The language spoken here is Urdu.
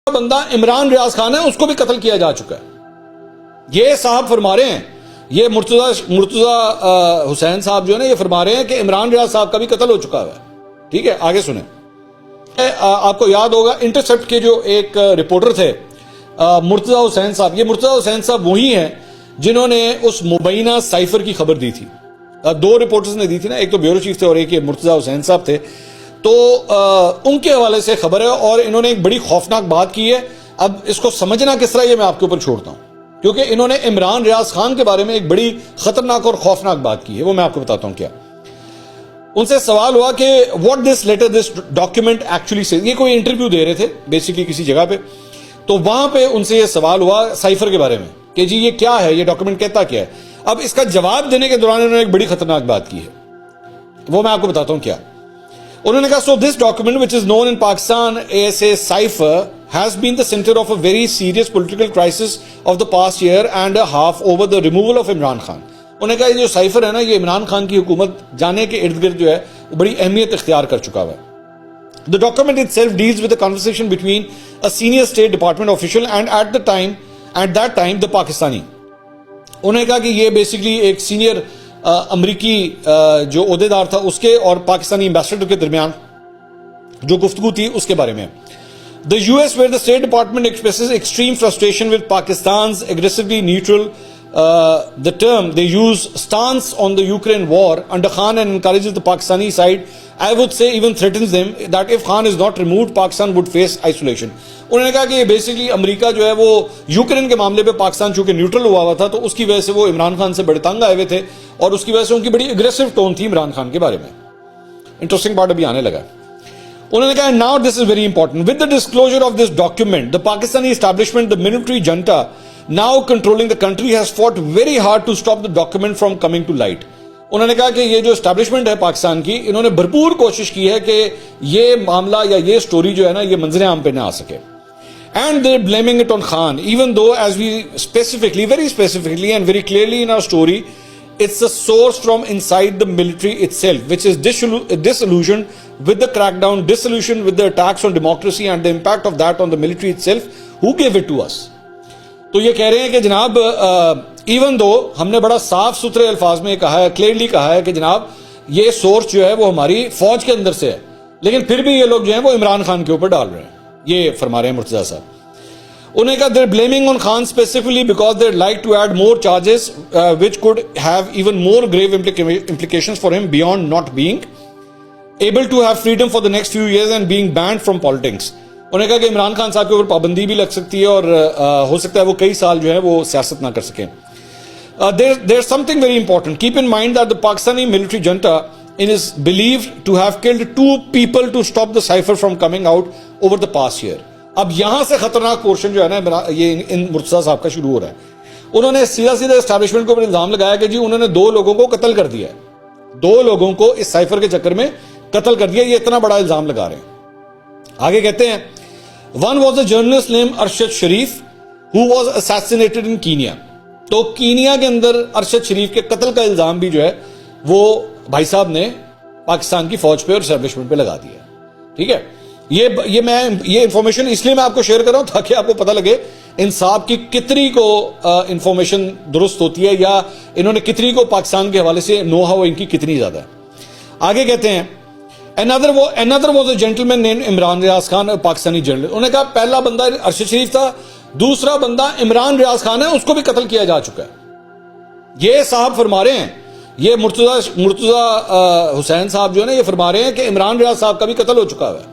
بندہ عمران ریاض خان ہے اس کو بھی قتل کیا جا چکا ہے. یہ صاحب فرما رہے ہیں, یہ مرتضی حسین صاحب جو ہے نا, یہ فرما رہے ہیں کہ عمران ریاض صاحب کا بھی قتل ہو چکا ہے. ٹھیک ہے, آگے سنیں. آپ کو یاد ہوگا انٹرسیپٹ کے جو ایک رپورٹر تھے مرتضی حسین صاحب, یہ مرتضی حسین صاحب وہی ہیں جنہوں نے اس مبینہ سائفر کی خبر دی تھی. دو رپورٹرز نے دی تھی نا, ایک تو بیورو چیف تھے اور ایک یہ مرتضی حسین صاحب تھے. تو ان کے حوالے سے خبر ہے اور انہوں نے ایک بڑی خوفناک بات کی ہے. اب اس کو سمجھنا کس طرح یہ میں آپ کے اوپر چھوڑتا ہوں, کیونکہ انہوں نے عمران ریاض خان کے بارے میں ایک بڑی خطرناک اور خوفناک بات کی ہے, وہ میں آپ کو بتاتا ہوں کیا. ان سے سوال ہوا کہ what this letter this document actually سے, یہ کوئی انٹرویو دے رہے تھے بیسیکلی کسی جگہ پہ, تو وہاں پہ ان سے یہ سوال ہوا سائفر کے بارے میں کہ جی یہ کیا ہے, یہ ڈاکیومنٹ کہتا کیا ہے. اب اس کا جواب دینے کے دوران انہوں نے ایک بڑی خطرناک بات کی ہے, وہ میں آپ کو بتاتا ہوں کیا. انہوں نے کہا so this document which is known in Pakistan as a cipher has been the center of a very serious political crisis of the past year and a half over the removal of Imran Khan. انہوں نے کہا یہ جو سائفر ہے نا, یہ عمران خان کی حکومت جانے کے ارد گرد جو ہے وہ بڑی اہمیت اختیار کر چکا ہے. The document itself deals with a conversation between a senior State Department official and at that time the Pakistani. انہوں نے کہا کہ یہ بیسیکلی ایک سینئر امریکی جو عہدیدار تھا اس کے اور پاکستانی ایمبیسڈر کے درمیان جو گفتگو تھی اس کے بارے میں. The US, where the State Department expresses extreme frustration with Pakistan's aggressively neutral, the term they use stance on the Ukraine war under Khan and encourages the Pakistani side, I would say even threatens them that if Khan is not removed, Pakistan would face isolation. انہوں نے کہا کہ یہ بیسیکلی امریکہ جو ہے وہ یوکرین کے معاملے پہ پاکستان چونکہ نیوٹرل ہوا ہوا تھا تو اس کی وجہ سے وہ عمران خان سے بڑے تنگ آئے ہوئے تھے اور اس کی وجہ سے ان کی بڑی اگریسو ٹون تھی عمران خان کے بارے میں. انٹرسٹنگ پارٹ ابھی آنے لگا. انہوں نے کہا now this is very important. With the disclosure of this document, the Pakistani establishment, the military junta now controlling the country has fought very hard to stop the document from coming to light. انہوں نے کہا کہ یہ جو اسٹیبلشمنٹ ہے پاکستان کی, انہوں نے بھرپور کوشش کی ہے کہ یہ معاملہ یا یہ سٹوری جو ہے نا یہ منظر عام پہ نہ آ سکے. And they're blaming it on Khan, even though as we specifically, very specifically and very clearly in our story, it's a source from inside the military itself, which is disillusioned with the crackdown, disillusioned with the attacks on democracy and the impact of that on the military itself. Who gave it to us? تو یہ کہہ رہے ہیں کہ جناب ایون دو ہم نے بڑا صاف ستھرے الفاظ میں کہا ہے, کلیئرلی کہا ہے کہ جناب یہ سورس جو ہے وہ ہماری فوج کے اندر سے ہے, لیکن پھر بھی یہ لوگ جو ہیں وہ عمران خان کے اوپر ڈال رہے ہیں. یہ فرما رہے ہیں مرتضیٰ صاحب. انہوں نے کہا they're blaming on Khan specifically because they'd like to add more charges which could have even more grave implications for him beyond not being able to have freedom for the next few years and being banned from politics. انہوں نے کہا کہ عمران خان صاحب کے اوپر پابندی بھی لگ سکتی ہے اور ہو سکتا ہے وہ کئی سال جو ہے وہ سیاست نہ کر سکیں. There's something very important. Keep in mind that the Pakistani military junta is believed to have killed 2 people to stop the cipher from coming out over the past year. اب یہاں سے خطرناک پورشن جو ہے نا یہ ان مرتضیٰ صاحب کا شروع ہو رہا ہے. انہوں نے سیدھا اسٹیبلشمنٹ کو الزام لگایا کہ جی انہوں نے 2 لوگوں کو قتل کر دیا ہے, 2 لوگوں کو اس سائفر کے چکر میں قتل کر دیا. یہ اتنا بڑا الزام لگا رہے ہیں. آگے کہتے ہیں one was a journalist named Arshad Sharif who was assassinated in Kenya. تو کینیا کے اندر ارشد شریف کے قتل کا الزام بھی جو ہے وہ بھائی صاحب نے پاکستان کی فوج پہ اور اسٹیبلشمنٹ پہ لگا دیا. ٹھیک ہے, یہ انفارمیشن اس لیے میں آپ کو شیئر کر رہا ہوں تاکہ آپ کو پتہ لگے انصاف کی کتنی کو انفارمیشن درست ہوتی ہے یا انہوں نے کتنی کو پاکستان کے حوالے سے نو ہاؤ ان کی کتنی زیادہ ہے. آگے کہتے ہیں another was a gentleman named Imran Riaz Khan, Pakistani journalist. انہوں نے کہا پہلا بندہ ارشد شریف تھا, دوسرا بندہ عمران ریاض خان ہے اس کو بھی قتل کیا جا چکا ہے. یہ صاحب فرما رہے ہیں, یہ مرتضی حسین صاحب جو ہے نا یہ فرما رہے ہیں کہ عمران ریاض صاحب کا بھی قتل ہو چکا ہے.